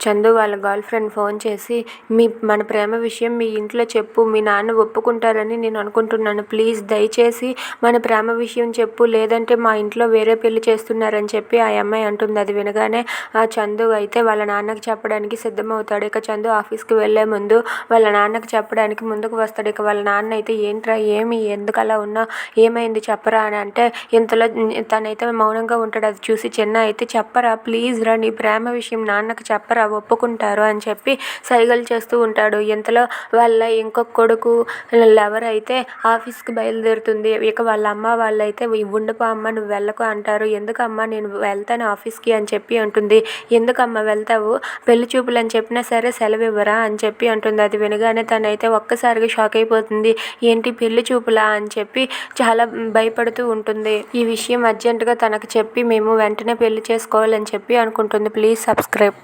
చందు వాళ్ళ girl friend phone చేసి మన ప్రేమ విషయం మీ ఇంట్లో చెప్పు, మీ నాన్న ఒప్పుకుంటారని నేను అనుకుంటున్నాను, ప్లీజ్ దయచేసి మన ప్రేమ విషయం చెప్పు, లేదంటే మా ఇంట్లో వేరే పెళ్లి చేస్తున్నారని చెప్పి ఆ అమ్మాయి అంటుంది. అది వినగానే ఆ చందు అయితే వాళ్ళ నాన్నకి చెప్పడానికి సిద్ధమవుతాడు. ఇక చందు ఆఫీస్కి వెళ్లే ముందు వాళ్ళ నాన్నకి చెప్పడానికి ముందుకు వస్తాడు. ఇక వాళ్ళ నాన్న అయితే ఏంట్రా ఎందుకు అలా ఉన్నావు, ఏమైంది చెప్పరా అని అంటే ఇంతలో తనైతే మౌనంగా ఉంటాడు. అది చూసి చిన్న అయితే చెప్పరా ప్లీజ్ రా, నీ ప్రేమ విషయం నాన్నకి చెప్పరా, ఒప్పుకుంటారు అని చెప్పి సైగలు చేస్తూ ఉంటాడు. ఇంతలో వాళ్ళ ఇంకొక కొడుకు లవర్ అయితే ఆఫీస్కి బయలుదేరుతుంది. ఇక వాళ్ళ అమ్మ వాళ్ళైతే ఉండిపో అమ్మ, నువ్వు వెళ్ళకు అంటారు. ఎందుకమ్మా, నేను వెళ్తాను ఆఫీస్కి అని చెప్పి అంటుంది. ఎందుకమ్మా వెళ్తావు, పెళ్లి చూపులు అని చెప్పినా సరే సెలవు ఇవ్వరా అని చెప్పి అంటుంది. అది వినగానే తనైతే ఒక్కసారిగా షాక్ అయిపోతుంది. ఏంటి పెళ్లి చూపులా అని చెప్పి చాలా భయపడుతూ ఉంటుంది. ఈ విషయం అర్జెంటుగా తనకు చెప్పి మేము వెంటనే పెళ్లి చేసుకోవాలని చెప్పి అనుకుంటుంది. Please subscribe.